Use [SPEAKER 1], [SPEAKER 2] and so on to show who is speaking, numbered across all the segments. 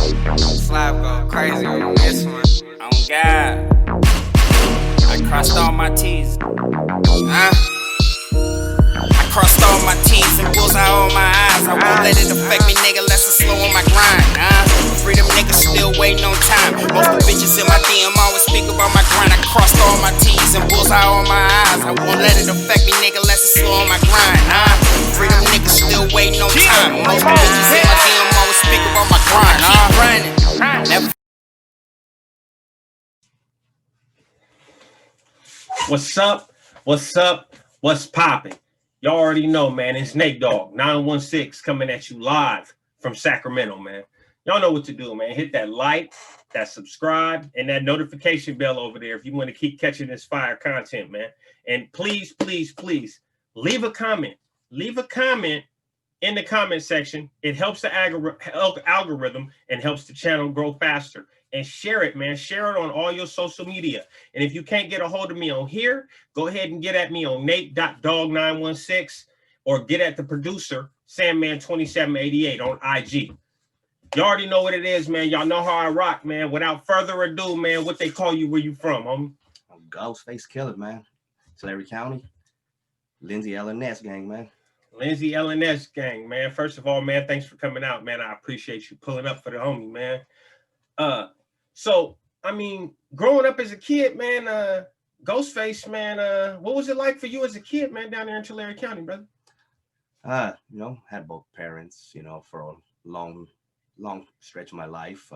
[SPEAKER 1] Slab go crazy on this one. On God. I crossed all my T's. I crossed all my T's and bullseye all my eyes. I won't let it affect me, nigga, less I slow on my grind. Freedom niggas still waiting on time. Most of the bitches in my DM always speak about my grind. I crossed all my T's and bullseye all my eyes. I won't let it affect me, nigga, less I slow on my grind. Freedom niggas still waiting on time. Most of the bitches in my DM always speak about my grind. I keep grinding. Never.
[SPEAKER 2] What's up? What's up? What's popping? Y'all already know, man. It's NateDoggSac916 coming at you live from Sacramento, man. Y'all know what to do, man. Hit that like, that subscribe, and that notification bell over there if you want to keep catching this fire content, man. And please, please, please leave a comment. Leave a comment in the comment section. It helps the algorithm and helps the channel grow faster. And share it, man. Share it on all your social media. And if you can't get a hold of me on here, go ahead and get at me on Nate.Dog916 or get at the producer, Sandman2788 on IG. Y'all already know what it is, man. Y'all know how I rock, man. Without further ado, man, what they call you, where you from, homie?
[SPEAKER 3] I'm Ghostface Killa, man. Tulare County. Lindsay LNS gang, man.
[SPEAKER 2] Lindsay LNS gang, man. First of all, man, thanks for coming out, man. I appreciate you pulling up for the homie, man. So, I mean, growing up as a kid, man, Ghostface, man, what was it like for you as a kid, man, down there in Tulare County, brother?
[SPEAKER 3] You know, had both parents, you know, for a long stretch of my life.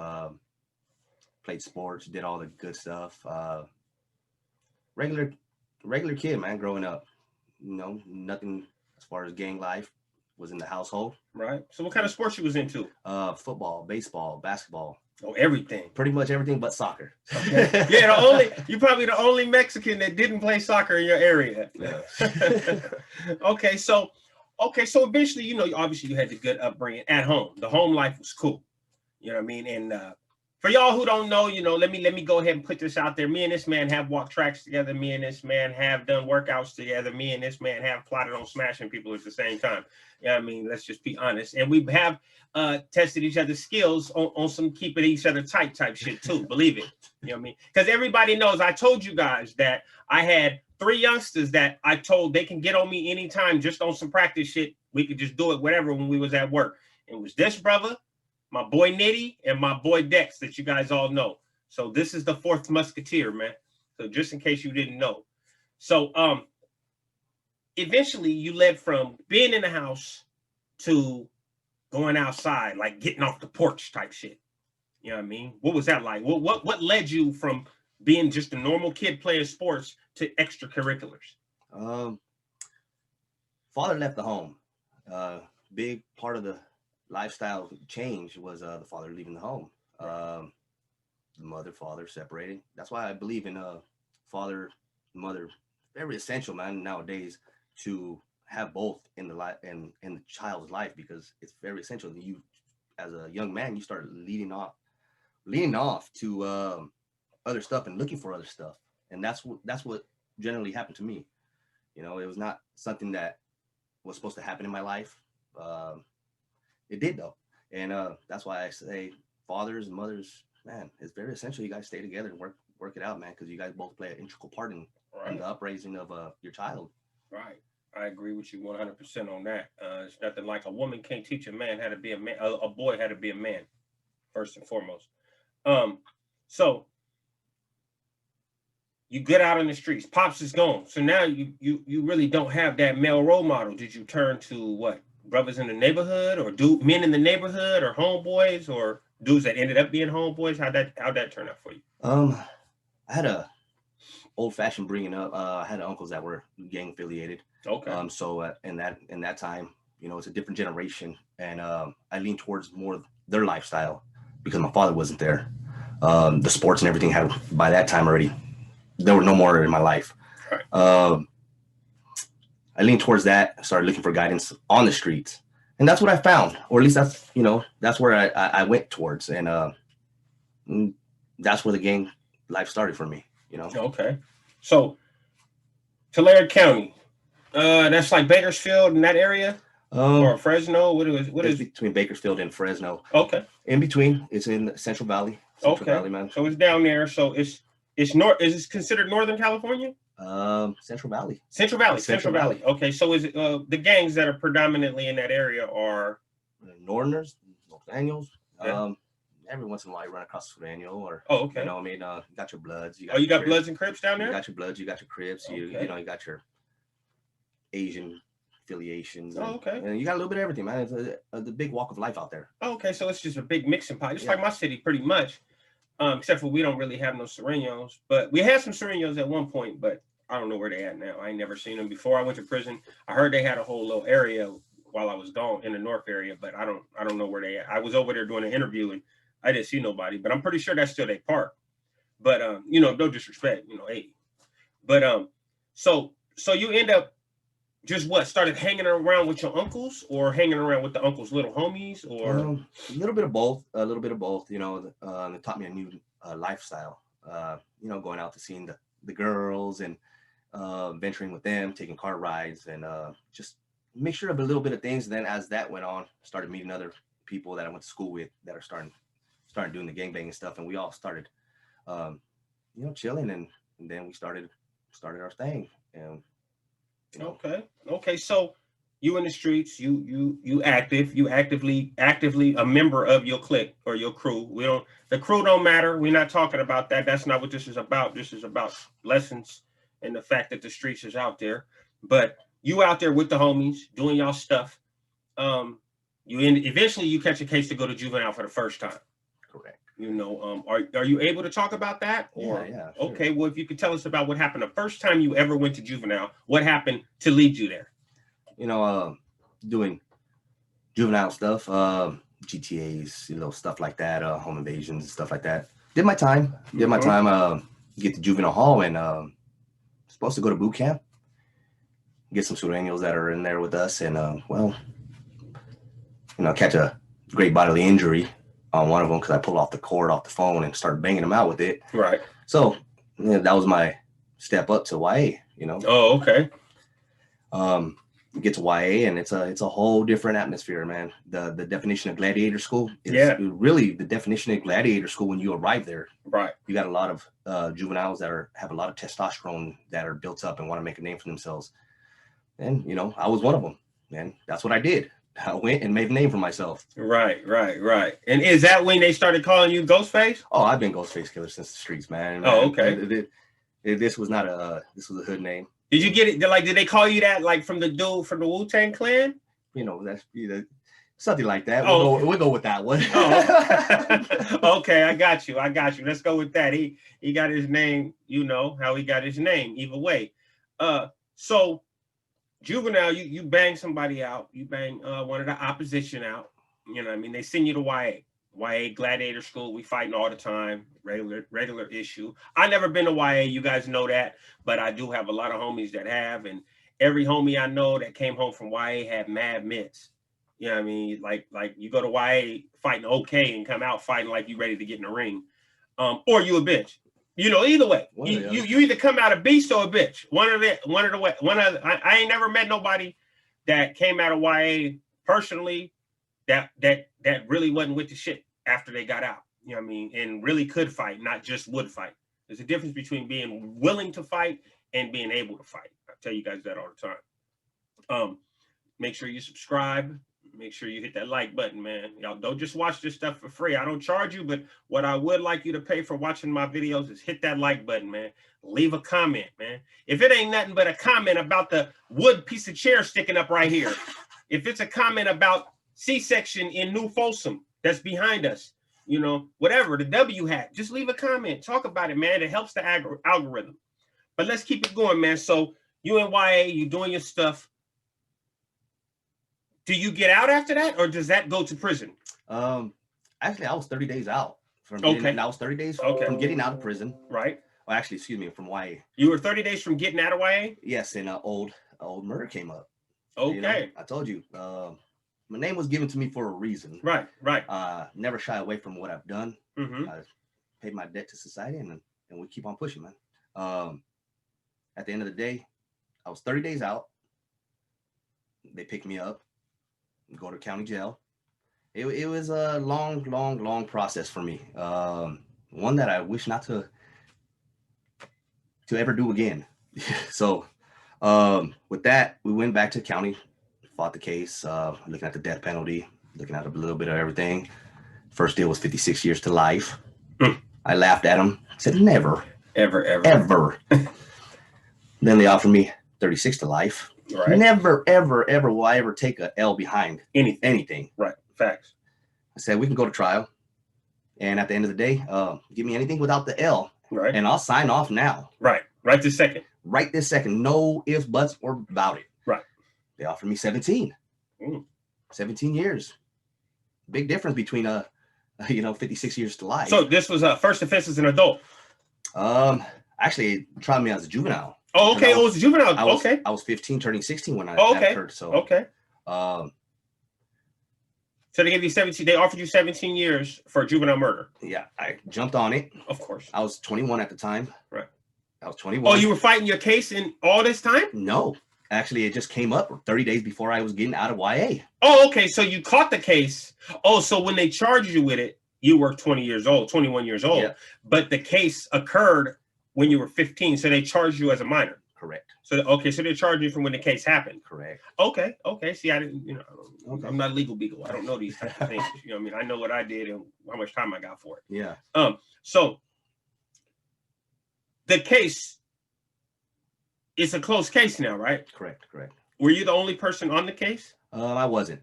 [SPEAKER 3] Played sports, did all the good stuff. Regular kid, man, growing up. You know, nothing as far as gang life was in the household.
[SPEAKER 2] Right. So what kind of sports you was into?
[SPEAKER 3] Football, baseball, basketball.
[SPEAKER 2] Oh, everything.
[SPEAKER 3] Pretty much everything but soccer.
[SPEAKER 2] Okay. Yeah, you're probably the only Mexican that didn't play soccer in your area.
[SPEAKER 3] Yeah.
[SPEAKER 2] Okay, so eventually, you know, obviously you had the good upbringing at home. The home life was cool. You know what I mean? And for y'all who don't know, you know, let me go ahead and put this out there. Me and this man have walked tracks together. Me and this man have done workouts together. Me and this man have plotted on smashing people at the same time. You know what I mean? Let's just be honest. And we have tested each other's skills on some keeping each other tight type shit too. Believe it. You know what I mean? Because everybody knows, I told you guys that I had 3 youngsters that I told they can get on me anytime just on some practice shit. We could just do it, whatever, when we was at work. It was this brother, my boy Nitty, and my boy Dex that you guys all know. So this is the 4th musketeer, man. So just in case you didn't know. So eventually you led from being in the house to going outside, like getting off the porch type shit. You know what I mean? What was that like? What led you from being just a normal kid playing sports to extracurriculars?
[SPEAKER 3] Father left the home. Big part of the lifestyle change was the father leaving the home. The mother, father separated. That's why I believe in father, mother. Very essential, man, nowadays to have both in the in the child's life, because it's very essential. You, as a young man, you start leading off to other stuff and looking for other stuff, and that's what generally happened to me. You know, it was not something that was supposed to happen in my life. It did though, and that's why I say fathers and mothers, man, it's very essential. You guys stay together and work it out, man, because you guys both play an integral part in the upraising of your child.
[SPEAKER 2] Right. I agree with you 100% on that. It's nothing like a woman can't teach a man how to be a man, a boy how to be a man, first and foremost. So you get out in the streets, Pops is gone. So now you really don't have that male role model. Did you turn to what? Brothers in the neighborhood, or men in the neighborhood, or homeboys, or dudes that ended up being homeboys? How'd that turn out for you?
[SPEAKER 3] I had a old-fashioned bringing up. I had uncles that were gang affiliated.
[SPEAKER 2] Okay.
[SPEAKER 3] So in that time, you know, it's a different generation, and I leaned towards more their lifestyle because my father wasn't there. The sports and everything had, by that time already, there were no more in my life.
[SPEAKER 2] Right.
[SPEAKER 3] I leaned towards that, started looking for guidance on the streets, and that's what I found, or at least that's, you know, that's where I went towards, and that's where the gang life started for me, you know.
[SPEAKER 2] Okay. So Tulare County, that's like Bakersfield in that area? Or Fresno? What
[SPEAKER 3] It's
[SPEAKER 2] is
[SPEAKER 3] between Bakersfield and Fresno.
[SPEAKER 2] Okay.
[SPEAKER 3] In between, it's in Central Valley. Central
[SPEAKER 2] Okay.
[SPEAKER 3] Valley, man.
[SPEAKER 2] So it's down there. So it's north. Is it considered Northern California?
[SPEAKER 3] Central Valley.
[SPEAKER 2] Central Valley. Central Valley. Okay. So is it the gangs that are predominantly in that area are
[SPEAKER 3] Northerners, Daniels.
[SPEAKER 2] Yeah.
[SPEAKER 3] Every once in a while you run across a Daniel or
[SPEAKER 2] okay.
[SPEAKER 3] You know, I mean, you got your Bloods. You
[SPEAKER 2] got you got Bloods and Crips down there.
[SPEAKER 3] You got your Bloods. You got your Crips. Okay. You know, you got your Asian affiliations.
[SPEAKER 2] Okay.
[SPEAKER 3] And you got a little bit of everything, man. It's the big walk of life out there.
[SPEAKER 2] Okay, so it's just a big mixing pot, just like my city, pretty much. Except for we don't really have no Sureños, but we had some Sureños at one point, but I don't know where they at now. I ain't never seen them before I went to prison. I heard they had a whole little area while I was gone in the north area, but I don't know where they at. I was over there doing an interview and I didn't see nobody, but I'm pretty sure that's still their park. But you know, no disrespect, you know, hey. But so you end up just started hanging around with your uncles or hanging around with the uncles' little homies or
[SPEAKER 3] a little bit of both. You know, it taught me a new lifestyle. You know, going out to seeing the girls and venturing with them, taking car rides and just mixture of a little bit of things. And then as that went on, started meeting other people that I went to school with that are starting doing the gangbanging stuff, and we all started you know, chilling and then we started our thing. And you know.
[SPEAKER 2] Okay. So you in the streets, you actively a member of your clique or your crew. The crew don't matter. We're not talking about that. That's not what this is about. This is about lessons and the fact that the streets is out there. But you out there with the homies doing y'all stuff. Eventually you catch a case to go to juvenile for the first time.
[SPEAKER 3] Correct.
[SPEAKER 2] You know, are you able to talk about that? Or
[SPEAKER 3] yeah, sure.
[SPEAKER 2] Okay, well, if you could tell us about what happened the first time you ever went to juvenile, what happened to lead you there?
[SPEAKER 3] You know, doing juvenile stuff, GTAs, you know, stuff like that, home invasions, stuff like that. Did my time. Get to juvenile hall and supposed to go to boot camp. Get some Sureños that are in there with us, and well, you know, catch a great bodily injury on one of them because I pulled off the cord off the phone and started banging them out with it.
[SPEAKER 2] Right.
[SPEAKER 3] So you know, that was my step up to YA. You know.
[SPEAKER 2] Oh, okay.
[SPEAKER 3] Get to YA and it's a whole different atmosphere, man. The definition of gladiator school is really the definition of gladiator school when you arrive there.
[SPEAKER 2] Right.
[SPEAKER 3] You got a lot of juveniles that have a lot of testosterone that are built up and want to make a name for themselves. And you know, I was one of them, man. That's what I did. I went and made a name for myself.
[SPEAKER 2] Right. And is that when they started calling you Ghostface?
[SPEAKER 3] Oh, I've been Ghostface Killer since the streets, man.
[SPEAKER 2] Oh, okay.
[SPEAKER 3] This was not this was a hood name.
[SPEAKER 2] Did you get it? Like, did they call you that, like from the dude from the Wu-Tang Clan?
[SPEAKER 3] You know, that's something like that.
[SPEAKER 2] Oh,
[SPEAKER 3] we'll go with that one.
[SPEAKER 2] Oh. Okay, I got you. Let's go with that. He got his name. You know how he got his name. Either way. So juvenile, you bang somebody out. You bang one of the opposition out. You know what I mean? They send you to YA gladiator school. We fighting all the time. Regular issue. I never been to YA. You guys know that, but I do have a lot of homies that have, and every homie I know that came home from YA had mad mitts. You know what I mean? Like you go to YA fighting okay and come out fighting like you ready to get in the ring, or you a bitch. You know, either way, you either come out a beast or a bitch. I ain't never met nobody that came out of YA personally that really wasn't with the shit after they got out. You know what I mean? And really could fight, not just would fight. There's a difference between being willing to fight and being able to fight. I tell you guys that all the time. Make sure you subscribe. Make sure you hit that like button, man. Y'all don't just watch this stuff for free. I don't charge you, but what I would like you to pay for watching my videos is hit that like button, man. Leave a comment, man. If it ain't nothing but a comment about the wood piece of chair sticking up right here, if it's a comment about C-section in New Folsom that's behind us, you know, whatever, the W hat, just leave a comment. Talk about it, man. It helps the algorithm. But let's keep it going, man. So you in YA, you doing your stuff. Do you get out after that, or does that go to prison?
[SPEAKER 3] Actually, I was 30 days out from I was 30 days from getting out of prison.
[SPEAKER 2] Right.
[SPEAKER 3] Well, actually, excuse me, from YA.
[SPEAKER 2] You were 30 days from getting out of YA?
[SPEAKER 3] Yes, and old murder came up.
[SPEAKER 2] Okay.
[SPEAKER 3] You know, I told you, my name was given to me for a reason.
[SPEAKER 2] Right.
[SPEAKER 3] Never shy away from what I've done.
[SPEAKER 2] Mm-hmm.
[SPEAKER 3] I paid my debt to society, and we keep on pushing, man. At the end of the day, I was 30 days out. They picked me up. go to county jail. It was a long process for me. One that I wish not to ever do again. So with that, we went back to county, fought the case, looking at the death penalty, looking at a little bit of everything. First deal was 56 years to life. I laughed at him, said never. Ever. Then they offered me 36 to life. Right. Never, ever will I ever take a L behind anything.
[SPEAKER 2] Right. Facts.
[SPEAKER 3] I said, we can go to trial. And at the end of the day, give me anything without the L.
[SPEAKER 2] Right.
[SPEAKER 3] And I'll sign off now.
[SPEAKER 2] Right. Right this second.
[SPEAKER 3] Right this second. No ifs, buts, or about it.
[SPEAKER 2] Right.
[SPEAKER 3] They offered me 17. 17 years. Big difference between 56 years to life.
[SPEAKER 2] So this was first offense as an adult.
[SPEAKER 3] Actually, it tried me as a juvenile.
[SPEAKER 2] Oh, okay. It was a juvenile.
[SPEAKER 3] I was 15, turning 16 when that occurred. So
[SPEAKER 2] okay. So they gave you 17. They offered you 17 years for juvenile murder.
[SPEAKER 3] Yeah, I jumped on it.
[SPEAKER 2] Of course.
[SPEAKER 3] I was 21 at the time.
[SPEAKER 2] Right.
[SPEAKER 3] I was 21.
[SPEAKER 2] Oh, you were fighting your case in all this time?
[SPEAKER 3] No. Actually, it just came up 30 days before I was getting out of YA.
[SPEAKER 2] Oh, okay. So you caught the case. Oh, so when they charged you with it, you were 21 years old. Yeah. But the case occurred when you were 15. So they charged you as a minor.
[SPEAKER 3] Correct.
[SPEAKER 2] So, okay. So they charged you from when the case happened.
[SPEAKER 3] Correct.
[SPEAKER 2] Okay. See, I didn't, I'm not legal beagle. I don't know these types of things. I know what I did and how much time I got for it.
[SPEAKER 3] Yeah.
[SPEAKER 2] So the case, it's a closed case now, right?
[SPEAKER 3] Correct.
[SPEAKER 2] Were you the only person on the case?
[SPEAKER 3] I wasn't.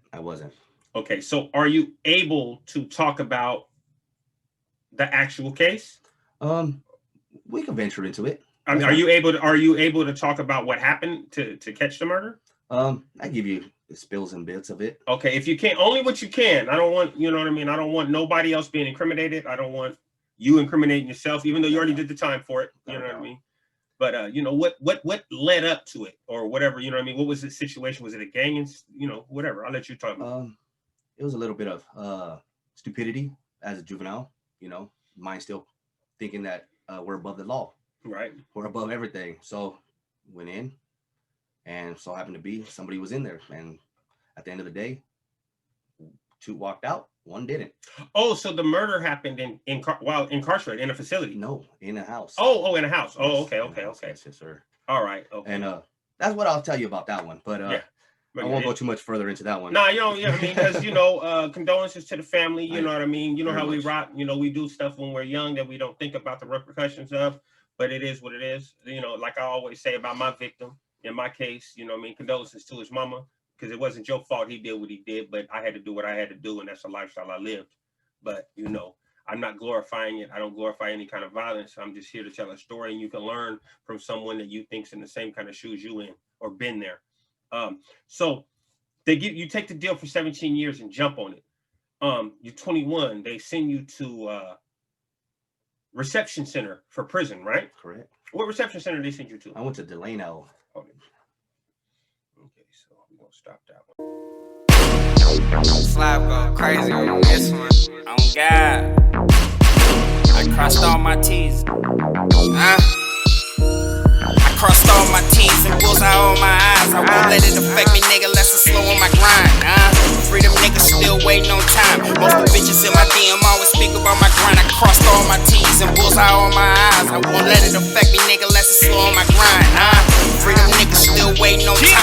[SPEAKER 2] Okay, so are you able to talk about the actual case?
[SPEAKER 3] We can venture into it.
[SPEAKER 2] I mean, are you able to talk about what happened to catch the murder?
[SPEAKER 3] I give you spills and bits of it.
[SPEAKER 2] Okay, if you can't, only what you can. I don't want, you know what I mean? I don't want nobody else being incriminated. I don't want you incriminating yourself, even though you already did the time for it. You know what I mean? But what led up to it, or whatever, you know what I mean? What was the situation? Was it a gang and whatever? I'll let you talk about it.
[SPEAKER 3] It was a little bit of stupidity as a juvenile, mind still thinking that we're above the law.
[SPEAKER 2] Right.
[SPEAKER 3] We're above everything. So went in, and so happened to be somebody was in there, and at the end of the day, 2 walked out, 1 didn't.
[SPEAKER 2] Oh, so the murder happened while incarcerated in a facility?
[SPEAKER 3] No, in a house.
[SPEAKER 2] Oh, in a house. Oh, okay.
[SPEAKER 3] Yes, sir.
[SPEAKER 2] All right. Okay.
[SPEAKER 3] And that's what I'll tell you about that one. But I won't go too much further into that one.
[SPEAKER 2] No, because condolences to the family. You know what I mean. You know how we rock. We do stuff when we're young that we don't think about the repercussions of. But it is what it is. Like I always say about my victim, in my case, condolences to his mama, because it wasn't your fault he did what he did, but I had to do what I had to do, and that's a lifestyle I lived. But, I'm not glorifying it. I don't glorify any kind of violence. I'm just here to tell a story, and you can learn from someone that you think's in the same kind of shoes you in or been there. So you take the deal for 17 years and jump on it. You're 21. They send you to reception center for prison, right?
[SPEAKER 3] Correct.
[SPEAKER 2] What reception center did they send you to?
[SPEAKER 3] I went to Delano.
[SPEAKER 2] Okay, so we're gonna stop that one.
[SPEAKER 1] Slab go crazy on this one. On God, I crossed all my T's. I crossed all my T's and bullseye all my eyes. I won't let it affect me, nigga, less I'm slow on my grind. Freedom niggas still waiting on time. Most of the bitches in my DM always speak about my grind. I crossed all my T's and bullseye all my eyes. I won't let it affect me, nigga, less I'm slow on my grind. Freedom niggas still waiting on time.